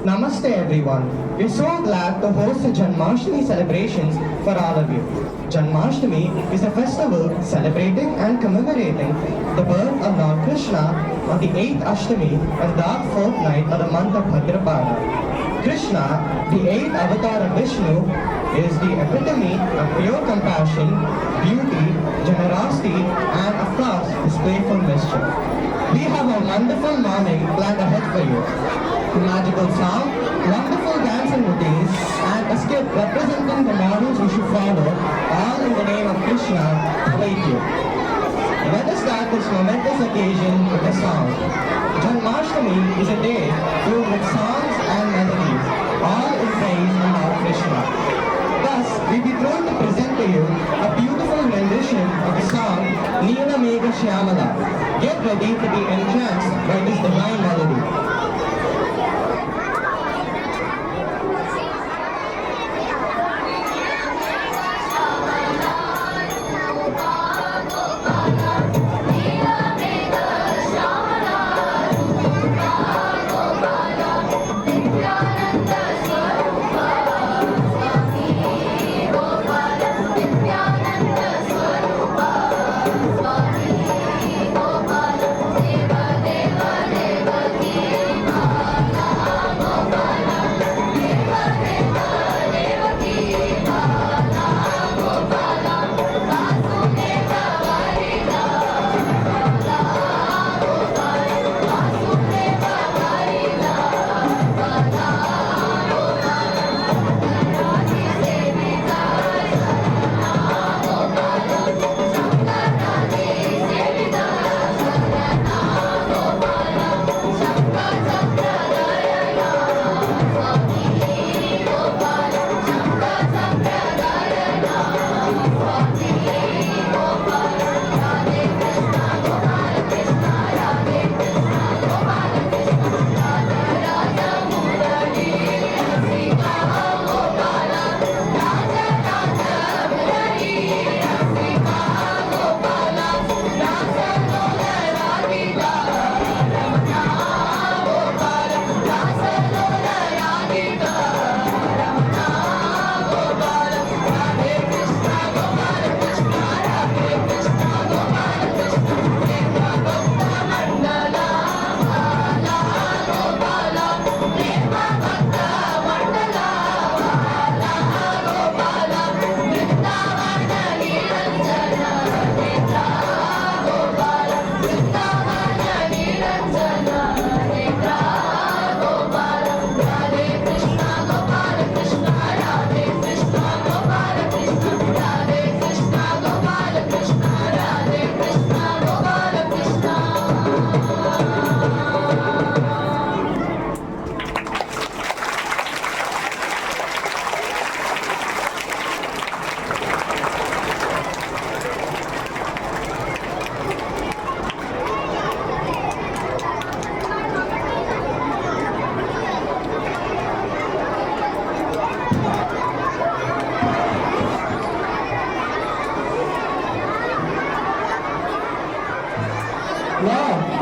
Namaste everyone. We're so glad to host the Janmashtami celebrations for all of you. Janmashtami is a festival celebrating and commemorating the birth of Lord Krishna on the 8th Ashtami and dark fourth night of the month of Bhadrapada. Krishna, the 8th avatar of Vishnu, is the epitome of pure compassion, beauty, generosity, and of course, his playful mischief. We have a wonderful morning planned ahead for you. A magical song, wonderful dancing routines, and a skit representing the models we should follow, all in the name of Krishna, await you. Let us start this momentous occasion with a song. Janmashtami is a day filled with songs and melodies, all in praise of Lord Krishna. Thus, we be thrilled to present to you a beautiful rendition of the song Neela Megha Shyamala. Get ready to be entranced by this divine melody.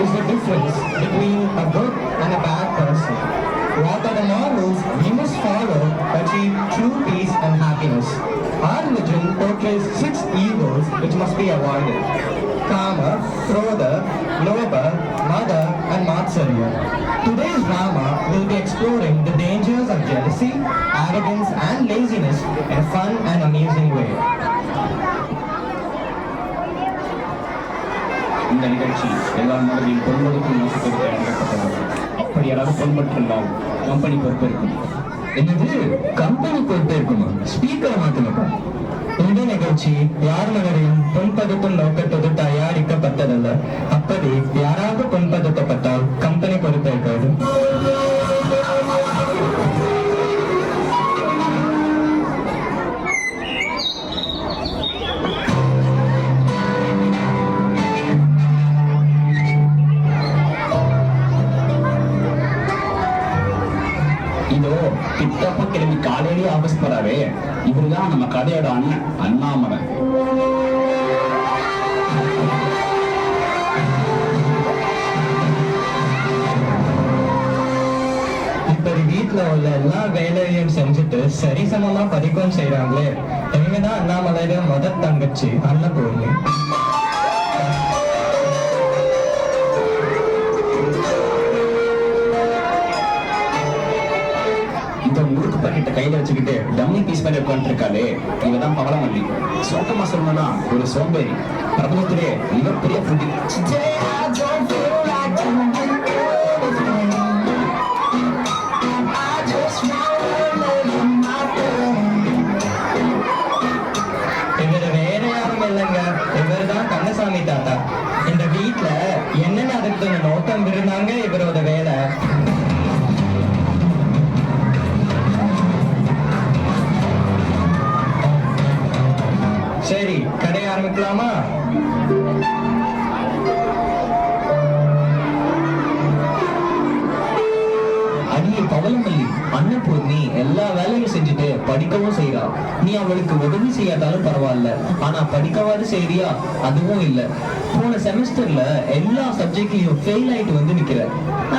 is the difference between a good and a bad person. What are the morals we must follow to achieve true peace and happiness? Our religion portrays 6 evils which must be avoided: Kama, Krodha, Lobha, Mada and Matsarya. Today's drama will be exploring the dangers of jealousy, arrogance and laziness in a fun and amusing way. இந்த நிகழ்ச்சி எல்லா மனதையும் பொன்மொழிக்கும் நோக்கத்தோடு தயாரிக்கப்பட்டது. அப்படி யாராவது பொன்பற்றிருந்தால் company பொறுப்பேற்கும். என்னது, கம்பெனி பொறுப்பேற்குமா? ஸ்பீக்கரை மாத்துங்கப்பா. இந்த நிகழ்ச்சி யார் மனதையும் பொன்படுத்தும் நோக்கத்தோடு தயாரிக்கப்பட்டதல்ல. அப்படி யாராவது பொன்படுத்தப்பட்டால் கம்பெனி பொறுப்பேற்காது. இதோ கிட்டப்ப கிளம்பி காலையிலேயே ஆபீஸ் போறாரு. இவருதான் நம்ம கதையோட அண்ணன் அண்ணாமலை. இப்படி வீட்டுல உள்ள எல்லா வேலையும் செஞ்சுட்டு சரிசமமா படிக்கவும் செய்யறாங்களே, இவங்கதான் அண்ணாமலையில முதல் தங்கச்சி அன்னபூர்ணி. முறுக்கு பாக்கெட்ட கையில வச்சுக்கிட்டு டம்மி பீஸ் பண்ணி உட்காந்துட்டு இருக்காளே, இவதான் பவளமல்லி. சோக்கமா சொல்லணும்னா ஒரு சோம்பேறி. பிரபலத்திலே மிகப்பெரிய ஃபுட்டி. இவர் வேற யாரும் இல்லைங்க, இவர் தான் கண்ணசாமி தாத்தா. இந்த வீட்டுல என்ன நடக்குதுன்னு நோக்கம் இருந்தாங்க இவரோட வேலை. சரி, கடையை ஆரம்பிக்கலாமா? அடியே பவளமல்லி, அன்னபூர்ணி எல்லா வேலையும் செஞ்சுட்டு படிக்கவும் செய்யறா. நீ அவளுக்கு உதவி செய்யாதாலும் பரவாயில்ல, ஆனா படிக்கவாது செய்யறியா? அதுவும் இல்ல. போன செமஸ்டர்ல எல்லா சப்ஜெக்ட்லயும் ஃபெயில் ஆயிட்டு வந்து நிக்கிற.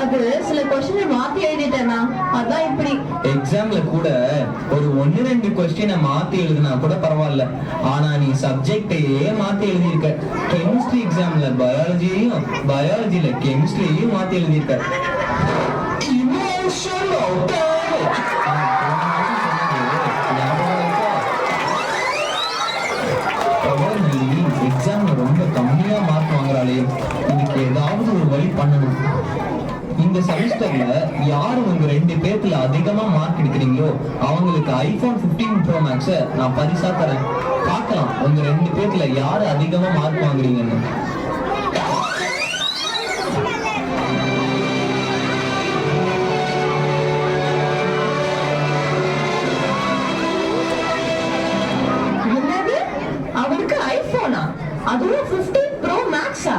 அது சில கொஸ்டினை மாத்தி எழுதிட்டேனா, அதான் இப்படி. எக்ஸாம்ல கூட ஒரு 1-2 கொஸ்டினை மாத்தி எழுதினா கூட பரவாயில்ல, ஆனா நீ சப்ஜெக்டையே மாத்தி எழுதியிருக்க. கெமிஸ்ட்ரி எக்ஸாம்ல பயாலஜியையும், பயாலஜில கெமிஸ்ட்ரியையும் மாத்தி எழுதியிருக்க. எக்ஸாம்ல ரொம்ப கம்மியா மார்க் வாங்குறாளே, இதுக்கு ஏதாவது ஒரு வழி பண்ணணும். இந்த செமஸ்டர்ல யாரு உங்க 2 பேர்த்துல அதிகமா மார்க் எடுக்கிறீங்களோ அவங்களுக்கு ஐபோன் 15 Pro Max நான் பரிசா தரேன். பார்க்கலாம் உங்க 2 பேர்த்துல யாரு அதிகமா மார்க் வாங்குறீங்கன்னு. என்னது, அவருக்கு ஐபோனா? அதுவும் 15 Pro Max-ஆ?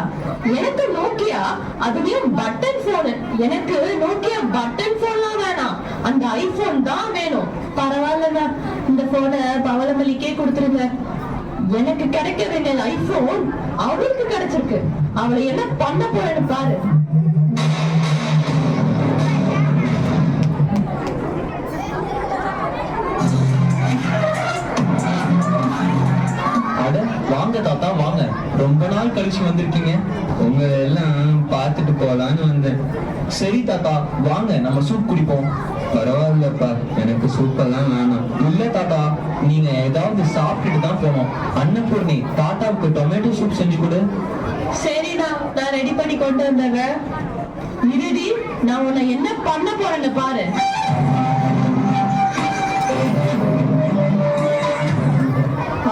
எனக்கு நோக்கியா, அதுலயும் பட்டன் போன். எனக்கு நோக்கியா பட்டன் போன்லாம் வேணாம், அந்த ஐபோன் தான் வேணும். பரவாயில்லங்க, இந்த போனை பவளமல்லிக்கே கொடுத்துருங்க. எனக்கு கிடைக்க வேண்டிய ஐபோன் அவளுக்கு கிடைச்சிருக்கு. அவளை என்ன பண்ண போறேன்னு பாரு. வாங்க தாத்தா வாங்க, ரொம்ப நாள் கழிச்சு வந்திருக்கீங்க. உங்களை எல்லாம் பார்த்துட்டு போலான்னு வந்தேன். சரி தாத்தா வாங்க, நம்ம சூப் குடிப்போம். பரவாயில்லப்பா, எனக்கு சூப்பெல்லாம் வேணாம். இல்ல தாத்தா, நீங்க ஏதாவது சாப்பிட்டுட்டு தான் போனோம். அன்னபூர்ணி, தாத்தாவுக்கு டொமேட்டோ சூப் செஞ்சு கொடு. சரிடா, நான் ரெடி பண்ணி கொண்டு வந்துடுறேன். இருடி, நான் உன்னை என்ன பண்ண போறேன்னு பாரு.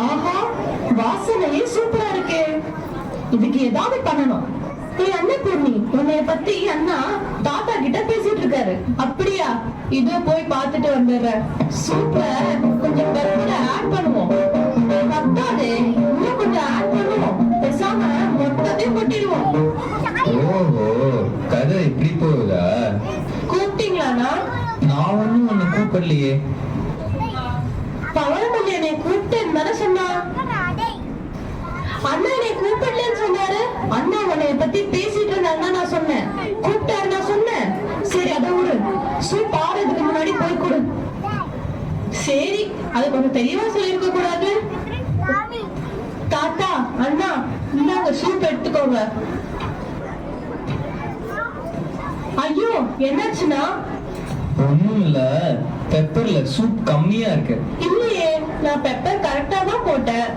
ஆஹா, வாசனையே சூப்பரா இருக்கே. இதுக்கு ஏதாவது பண்ணணும். அன்னபூர்ணி, உன்னைய பத்தி அண்ணா தாத்தா கிட்ட பேசிட்டு இருக்காரு. அப்படியா? இதோ போய் பார்த்துட்டு வந்துடுறேன். சூப்பர், கொஞ்சம் பெப்பரை ஆட் பண்ணுவோம். பத்தாதே, இன்னும் கொஞ்சம் ஆட் பண்ணுவோம். பேசாம மொத்தத்தையும் கொட்டிடுவோம். ஓஹோ, கதை இப்படி போகுதா? கூப்பிட்டீங்களாண்ணா? நான் ஒண்ணும் உன்னை கூப்பிடலையே. பவளமல்லி என்னை கூப்பிட்டேன்னு தானே சொன்னா. அண்ணா என்னை கூப்பிடலன்னு சொன்னாரு. அண்ணா உன்னைய பத்தி பேசிட்டு இருந்தாருன்னா நான் சொன்னேன். கூப்பிட்டாரு நான் சொன்னேன். சரி அதை விடு. சூப் ஆறதுக்கு முன்னாடி போய் கொடு. சரி அது கொஞ்சம் தெளிவா சொல்லிருக்க கூடாது. தாத்தா அண்ணா இந்தாங்க சூப் எடுத்துக்கோங்க. ஐயோ என்னாச்சுன்னா? ஒண்ணும் இல்ல, பெப்பர்ல சூப் கம்மியா இருக்கு. இல்லையே, நான் பெப்பர் கரெக்டா தான் போட்டேன்.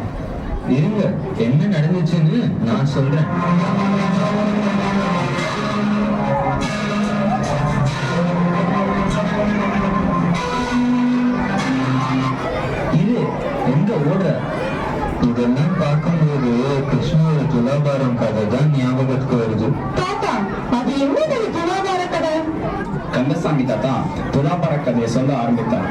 இருங்க, என்ன நடந்துச்சுன்னு நான் சொல்றேன். இது எங்க ஓடுற? இதெல்லாம் பார்க்கும்போது கிருஷ்ணோட துலாபாரம் கதை தான் ஞாபகத்துக்கு வருது. தாத்தா அது என்னது துலாபார கதை? கந்தசாமி தாத்தா துலாபார கதையை சொல்ல ஆரம்பித்தார்.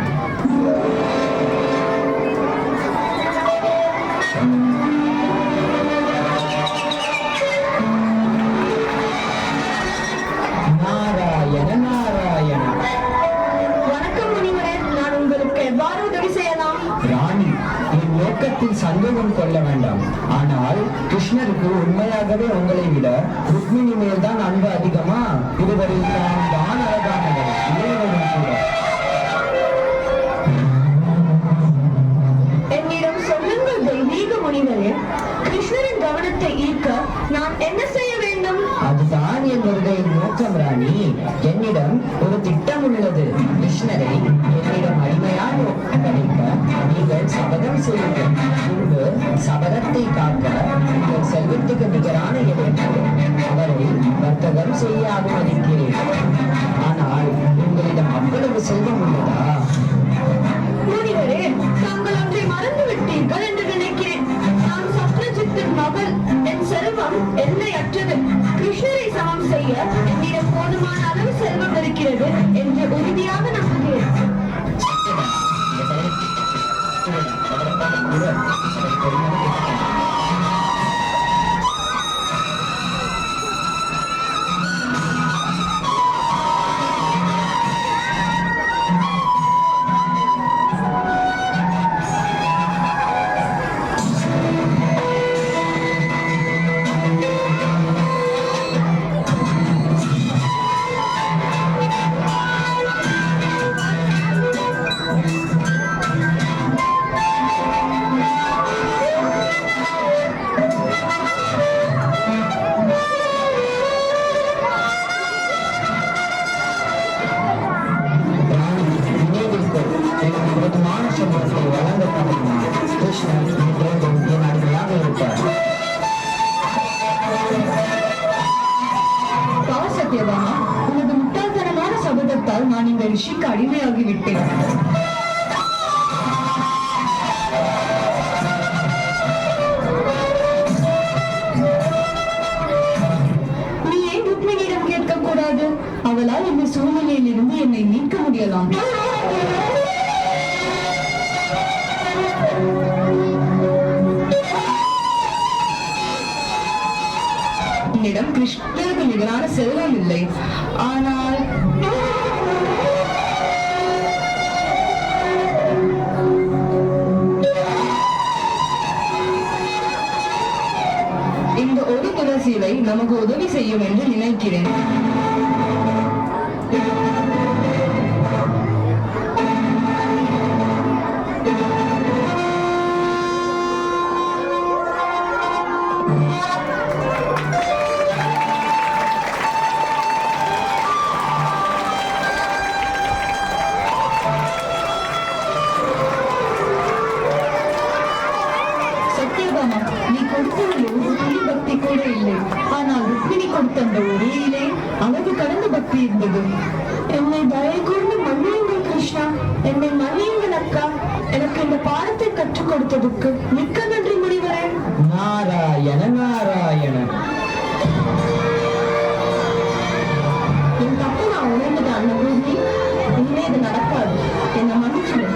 நாராயண நாராயண. வணக்கம் முனிவரே, நான் உங்களுக்கு எவ்வாறு உதவி செய்யலாம்? ராணி, என் நோக்கத்தில் சந்தேகம் கொள்ள வேண்டாம். ஆனால் கிருஷ்ணருக்கு உண்மையாகவே உங்களை விட ருக்மிணி மேல் தான் அன்பு அதிகமா? இருவரில் தான் அழகானவர், இளையவரும் கூட. என்னிடம் சொல்லுங்கள் தெய்வீக முனிவரே, கிருஷ்ணரின் கவனத்தை ஈர்க்க நான் என்ன செய்ய வேண்டும்? அதுதான் என்னுடைய நோக்கம் ராணி. என்னிடம் ஒரு திட்டம் உள்ளது. கிருஷ்ணரை என்னிடம் அடிமையாக கிடைக்க நீங்கள் சபதம் செய்யுங்கள். பின்பு சபதத்தை காக்க உங்கள் செல்வத்துக்கு நிகரான எனக்கு அவரை வர்த்தகம் செய்ய அனுமதிக்கிறேன். ஆனால் உங்களிடம் அவ்வளவு செல்வம் உள்ளதா? முனிவரே, தாங்கள் ஒன்றை மறந்து விட்டீர்கள் என்று நினைக்கிறேன். நான் சத்ரஜித்தின் மகள். என் செல்வம் எல்லையற்றது. கிருஷ்ணரை சமம் செய்ய என்னிடம் போதுமான அளவு செல்வம் இருக்கிறது என்று உறுதியாக நம்புகிறேன். உனது முட்டாள்தனமான சபதத்தால் நான் இந்த ரிஷிக்கு அடிமையாகி விட்டேன். நீ ஏன் ருக்மிணியிடம் கேட்க கூடாது? அவளால் இந்த சூழ்நிலையில் இருந்து என்னை மீட்க முடியலாம். என்னிடம் கிருஷ்ணருக்கு நிகரான செல்வம் இல்லை. ஆனால் இந்த ஒரு துளசிலை நமக்கு உதவி செய்யும் என்று நினைக்கிறேன். சத்யபாமா, நீ கொடுத்ததில் ஒரு துளி பக்தி கூட இல்லை. ஆனால் ருக்மிணி கொடுத்த அந்த ஒரேயிலே அளவு கடந்த பக்தி இருந்தது. என்னை தயை கூர்ந்து மன்னியுங்கள் கிருஷ்ணா, என்னை மன்னியுங்கள் அக்கா. எனக்கு இந்த பாடத்தை கற்றுக் கொடுத்ததுக்கு மிக்க நன்றி முனிவரே. நாராயண நாராயண. என் தப்பு நான் உணர்ந்துட்டேன் அன்னபூர்ணி. இனிமே இது நடக்காது. என்னை மன்னிச்சிடு.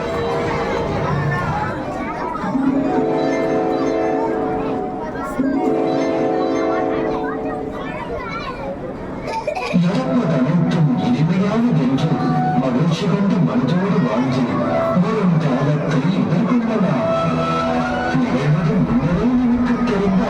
நடப்பது அனைத்தும் இனிமையானது என்று மகிழ்ச்சி கொண்டு மனதோடு வாழ்ந்து வரும் காலத்தை எதிர்கொள்ளலாம். நிகழ்வது முன்னரே நமக்கு தெரிந்த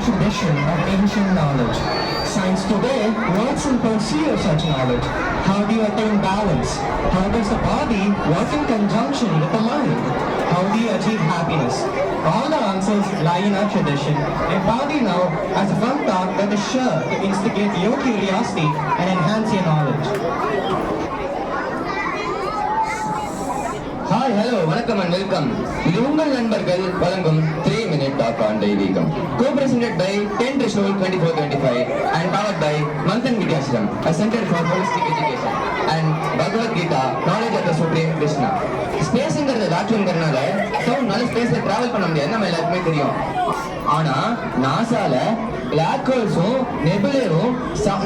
tradition of ancient knowledge. Science today works in pursuit of such knowledge. How do you attain balance? How does the body work in conjunction with the mind? How do you achieve happiness? All the answers lie in our tradition, embodied now as a fun talk that is sure to instigate your curiosity and enhance your knowledge. Hi hello வணக்கம் and welcome. இது உங்கள் நண்பர்கள் வழங்கும் 3 Minute Talk on Deiveegam. Co-presented by 10 Trishul 2425 and powered by Manthan Vidyashram, a center for holistic education, and Bhagavad Gita, knowledge of the Supreme Krishna. ஸ்பேஸ்ங்கிறது வேக்யூம்ங்கிறனால சவுண்ட்னால ஸ்பேஸ்ல travel பண்ண முடியாது, நம்ம எல்லாருக்குமே தெரியும். ஆனா நாசால பிளாக் ஹோல்ஸும் நெபுலேவும்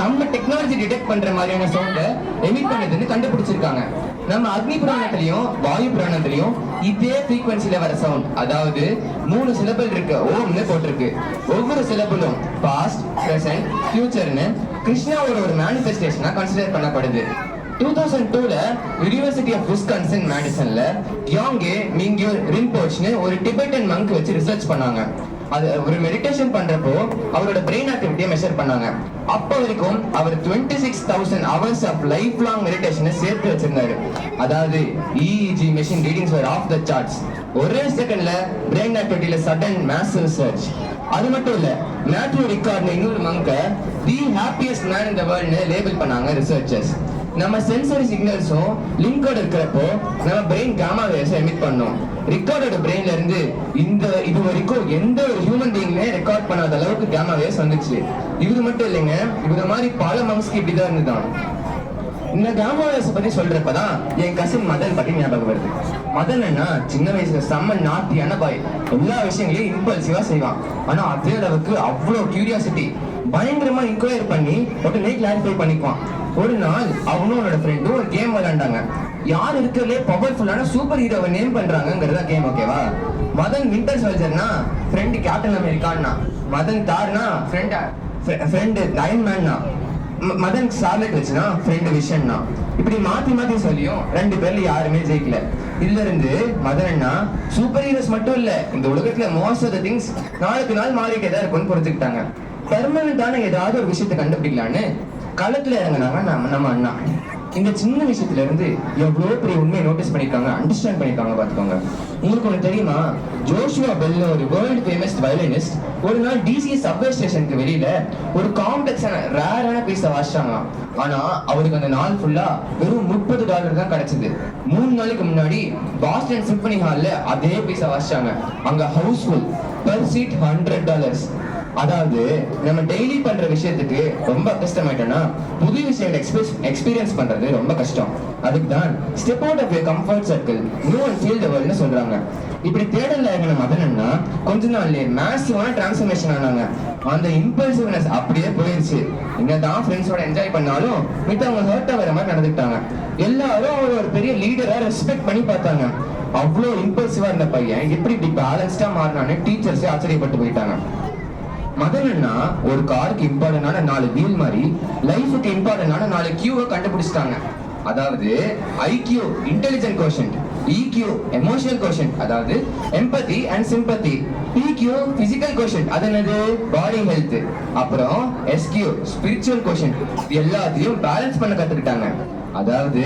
நம்ம டெக்னாலஜி டிடெக்ட் பண்ற மாதிரியான சவுண்ட எமிட் பண்ணதுன்னு கண்டுபிடிச்சிருக்காங்க. நம்ம அக்னி புராணத்திலையும் வாயு புராணத்திலையும் இதே ஃப்ரீக்வன்சில வர சவுண்ட், அதாவது 3 சிலபிள் இருக்கு, ஓம்னு போட்டிருக்கு. ஒவ்வொரு சிலபிளும் பாஸ்ட், பிரசன்ட், ஃபியூச்சர்னு கிருஷ்ணாவோட ஒரு மேனிஃபெஸ்டேஷனா கன்சிடர் பண்ணப்படுது. 2002ல யூனிவர்சிட்டி ஆஃப் விஸ்கான்சின் மேடிசன்ல கியாங்கே மிங்யூ ரிம்போச்னு ஒரு டிபெட்டன் மங்க் வச்சு ரிசர்ச் பண்ணாங்க. அது ஒரு மெடிடேஷன் பண்றப்போ அவரோட பிரெயின் ஆக்டிவிட்டியை மெஷர் பண்ணாங்க. அப்ப வரைக்கும் அவர் 26,000 hours ஆஃப் லைஃப் லாங் மெடிடேஷனை சேர்த்து வச்சிருந்தாரு. அதாவது EEG machine readings were off the charts. ஒரே செகண்ட்ல பிரெயின் ஆக்டிவிட்டியில சடன் மேசிவ் சர்ச். அது மட்டும் இல்ல, மேத்யூ ரிகார்ட்னு இன்னொரு மங்க the happiest man in the வேர்ல்ட்னு லேபிள் பண்ணாங்க ரிசர்ச்சர்ஸ். நம்ம சென்சரி சிக்னல்ஸும் லிங்கோட இருக்கிறப்போ நம்ம பிரெயின் காமா வேவ்ஸ் எமிட் பண்ணோம். ரிகார்டோட பிரெயின்ல இருந்து இது வரைக்கும் எந்த ஒரு ஹியூமன் பீயிங்மே ரெக்கார்ட் பண்ணாத அளவுக்கு காமா வேவ்ஸ் வந்துச்சு. இது மட்டும் இல்லைங்க, இவர மாதிரி பல மங்ஸ்க்கு இப்படிதான் இருந்துதான். இந்த காமா வேவ்ஸ் பத்தி சொல்றப்பதான் என் கசின் மதன் பத்தி ஞாபகம் வருது. மதன் என்ன சின்ன வயசுல செம்ம நாட்டியான பாய், எல்லா விஷயங்களையும் இம்பல்சிவா செய்வான். ஆனா அதே அளவுக்கு அவ்வளோ கியூரியாசிட்டி, பயங்கரமா இன்கொயர் பண்ணி உடனே கிளாரிஃபை பண்ணிக்குவான். ஒரு நாள் அவனும் அவனோட ஃப்ரெண்டும் ஒரு கேம் விளையாண்டாங்க. யார் இருக்கிறதுலே பவர்ஃபுல்லான சூப்பர் ஹீரோவை நேம் பண்றாங்கிறதா கேம். ஓகேவா? மதன் வின்டர் சோல்ஜர்னா ஃப்ரெண்ட் கேப்டன் அமெரிக்கான்னா, மதன் தார்னா ஃப்ரெண்ட் அயன் மேன்னா, மதன் ஸ்கார்லெட் வச்சுனா ஃப்ரெண்ட் விஷன்னா, இப்படி மாத்தி மாத்தி சொல்லியும் 2 பேர்ல யாருமே ஜெயிக்கல. இதுல இருந்து மதன்னா சூப்பர் ஹீரோஸ் மட்டும் இல்ல, இந்த உலகத்துல மோஸ்ட் ஆஃப் தி திங்ஸ் நாளுக்கு நாள் மாறிட்டே தான் இருக்கும்னு புரிஞ்சுக்கிட்டாங்க. பெர்மனண்டான ஏதாவது ஒரு விஷயத்தை கண்டுபிடிக்கலான்னு களத்துல இறங்கினாங்க நம்ம அண்ணா. இந்த சின்ன விஷயத்துல இருந்து எவ்வளவு பெரிய உண்மையை நோட்டீஸ் பண்ணிருக்காங்க, அண்டர்ஸ்டாண்ட் பண்ணிருக்காங்க பாத்துக்கோங்க. உங்களுக்கு ஒண்ணு தெரியுமா, ஜோஷுவா பெல் ஒரு வேர்ல்ட் ஃபேமஸ் வயலினிஸ்ட் ஒரு நாள் DC சப்வே ஸ்டேஷனுக்கு வெளியில ஒரு காம்ப்ளெக்ஸான ரேரான பீஸை வாசிச்சாங்களாம். ஆனா அவருக்கு அந்த நாள் ஃபுல்லா வெறும் $30 தான் கிடைச்சது. 3 நாளைக்கு முன்னாடி பாஸ்டன் சிம்பனி ஹால்ல அதே பீஸை வாசிச்சாங்க. அங்க ஹவுஸ்ஃபுல், பெர் சீட் $100. அதாவது நம்ம டெய்லி பண்ற விஷயத்துக்கு ரொம்ப கஷ்டமாயிட்டோம்னா புது விஷயங்களை எக்ஸ்பீரியன்ஸ் பண்றது ரொம்ப கஷ்டம். அதுக்கு தான் step out of your comfort circle, new and feel the வேர்ல்ட்னு சொல்றாங்க. இப்படி தேடல இறங்கின மதன்னா கொஞ்ச நாள்லயே மேசிவான டிரான்ஸ்ஃபர்மேஷன் ஆனாங்க. அந்த இம்பல்சிவ்னஸ் அப்படியே போயிருச்சு. என்னதான் ஃப்ரெண்ட்ஸோட என்ஜாய் பண்ணாலும் மித்தவங்க ஹர்ட் ஆகிற மாதிரி நடந்துக்கிட்டாங்க. எல்லாரும் அவர் ஒரு பெரிய லீடரா ரெஸ்பெக்ட் பண்ணி பார்த்தாங்க. அவ்வளோ இம்பல்சிவா இருந்த பையன் எப்படி இப்படி பேலன்ஸ்டா மாறினான்னு டீச்சர்ஸே ஆச்சரியப்பட்டு போயிட்டாங்க. மதன்னா ஒரு காருக்கு இம்பார்ட்டன்டான 4 வீல் மாதிரி லைஃபுக்கு இம்பார்ட்டன்டான 4 கியூவை கண்டுபிடிச்சிட்டாங்க. அதாவது IQ intelligent quotient, EQ emotional quotient, அதாவது empathy and sympathy, PQ physical quotient, அது என்னது பாடி ஹெல்த், அப்புறம் SQ ஸ்பிரிச்சுவல் கோஷன்ட். எல்லாத்தையும் பேலன்ஸ் பண்ண கத்துக்கிட்டாங்க. அதாவது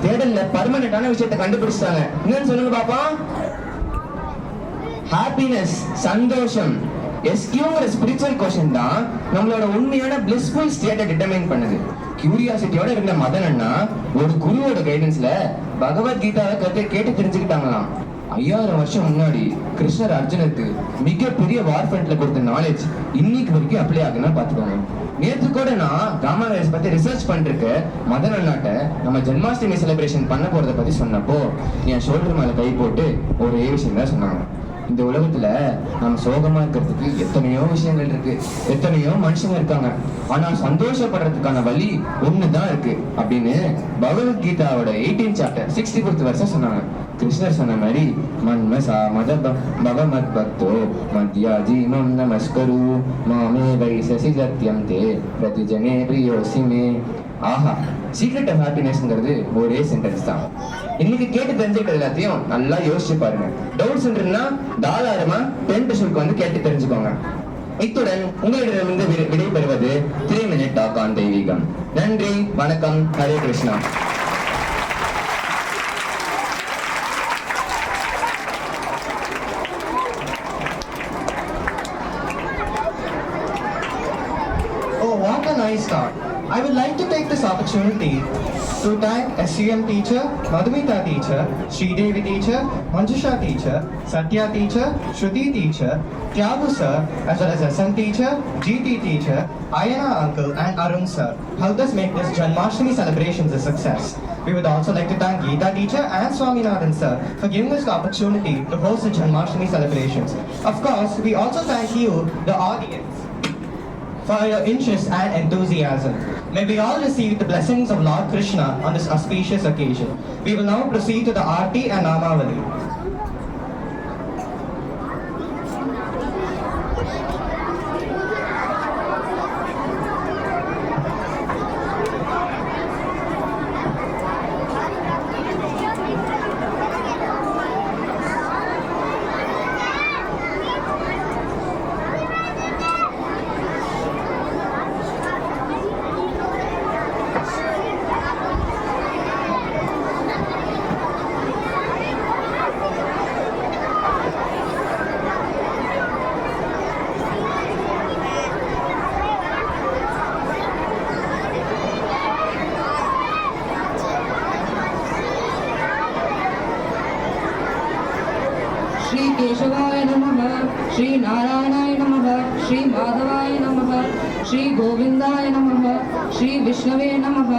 தேடல்ல பர்மனண்டான விஷயத்தை கண்டுபிடிச்சிட்டாங்க. என்னன்னு சொல்லுங்க பாப்பா? ஹாப்பினஸ், சந்தோஷம். SQங்கிற ஸ்பிரிச்சுவல் கோஷன் தான் நம்மளோட உண்மையான பிளிஸ்ஃபுல் ஸ்டேட்டை டிட்டர்மைன் பண்ணுது. கியூரியாசிட்டியோட இருந்த மதன்னா ஒரு குருவோட கைடன்ஸ்ல பகவத்கீதாவை கேட்டு தெரிஞ்சுக்கிட்டாங்களாம். 5000 வருஷம் முன்னாடி கிருஷ்ணர் அர்ஜுனுக்கு மிகப்பெரிய வார்ஃபண்ட்ல கொடுத்த நாலேஜ் இன்னைக்கு வரைக்கும் அப்ளை ஆகுன்னா பாத்துக்கோங்க. நேற்று கூட நான் காமா வேவ்ஸ் பத்தி ரிசர்ச் பண்ணிருக்க மதன் அண்ணாட்ட நம்ம ஜென்மாஷ்டமி செலிப்ரேஷன் பண்ண போறத பத்தி சொன்னப்போ என் ஷோல்டர் மேல கை போட்டு ஒரே விஷயம் தான் சொன்னாங்க. இந்த உலகத்துல நம்ம சோகமா இருக்கிறதுக்கு எத்தனையோ விஷயங்கள் இருக்கு, எத்தனையோ மனுஷங்க இருக்காங்க, ஆனா சந்தோஷப்படுறதுக்கான வழி ஒண்ணுதான் இருக்கு அப்படின்னு பகவத்கீதாவோட 18th சாப்டர் 64th வருஷம் சொன்னாங்க. கிருஷ்ணர் சொன்ன மாதிரி மன்மசா மத பகமத் பக்தோ மத்யாஜீமம் நமஸ்கரு மாமே வைசசி சத்யம் தே பிரதிஜனே பிரியோசிமே. ஆஹா, சீக்ரெட் ஆஃப் ஹாப்பினஸ்ங்கிறது ஒரே சென்டென்ஸ் தான். இன்னைக்கு கேட்டு தெரிஞ்சுக்கிறது எல்லாத்தையும் நல்லா யோசிச்சு பாருங்க. டவுட்ஸ் இருந்தா தாராளமா 10 Trishulக்கு வந்து கேட்டு தெரிஞ்சுக்கோங்க. இத்துடன் உங்களிடமிருந்து விடைபெறுவது 3 Minute Talk on தெய்வீகம். நன்றி, வணக்கம், Hare Krishna. Oh, what a nice start. I would like to take this opportunity to thank SCM teacher, Madhumita teacher, Sridevi teacher, Manjusha teacher, Satya teacher, Shruti teacher, Tyagu sir, as well as SM teacher, GT teacher, Ayana uncle and Arun sir helped us make this Janmashtami celebrations a success. We would also like to thank Geeta teacher and Swaminathan sir for giving us the opportunity to host the Janmashtami celebrations. Of course, we also thank you, the audience, for your interest and enthusiasm. May we all receive the blessings of Lord Krishna on this auspicious occasion. We will now proceed to the Aarti and Namavali. Shri केशवाय नमः, श्री नारायणाय नमः, श्री माधवाय नमः, श्री गोविंदाय नमः, श्री विष्णवे नमः,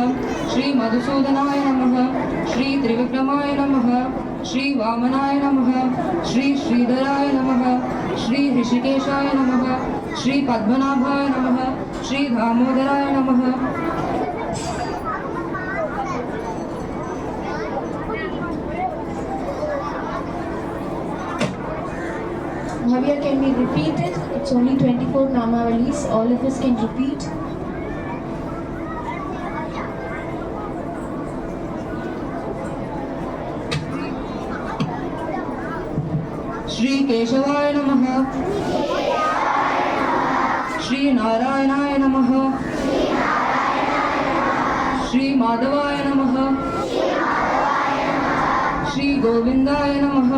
श्री मधुसूदनाय नमः, श्री त्रिविक्रमाय नमः, श्री वामनाय नमः, श्री श्रीधराय नमः, श्री ऋषिकेशाय नमः, श्री पद्मनाभाय नमः, श्री दामोदराय नमः. Bhavya, can we repeat it? It's only 24 Namavalis. All of us can repeat. Shri केशवाय नमः, श्री नारायणाय नमः, श्री माधवाय नमः, श्री गोविंदाय नमः,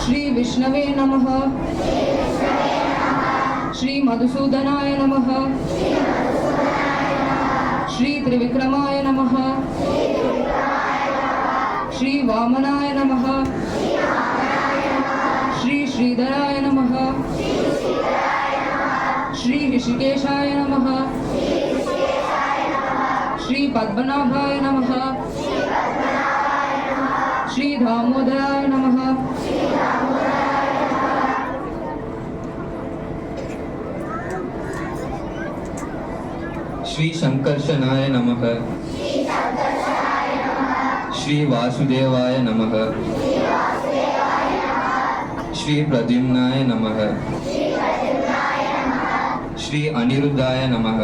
श्री विष्णवे नमः, श्री मधुसूदनाय नमः, श्री त्रिविक्रमाय नमः, श्री वामनाय नमः, श्री श्रीधराय नमः, श्री ऋषिकेशाय नमः, श्री पद्मनाभाय नमः, श्री दामोदराय नमः. श्री संकर्षणाय नमः, श्री वासुदेवाय नमः, श्री प्रद्युम्नाय नमः, श्री अनिरुद्धाय नमः,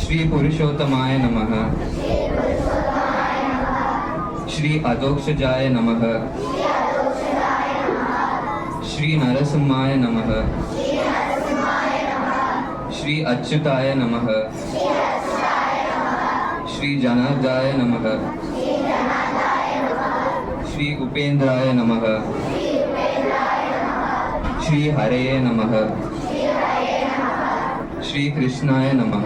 श्री पुरुषोत्तमाय नमः, श्री अधोक्षजाय नमः, श्री नरसिंहाय नमः, श्री अच्युताय नमः, श्री जनार्दनाय नमः, श्री उपेंद्राय नमः, श्री हरये नमः, श्री कृष्णाय नमः.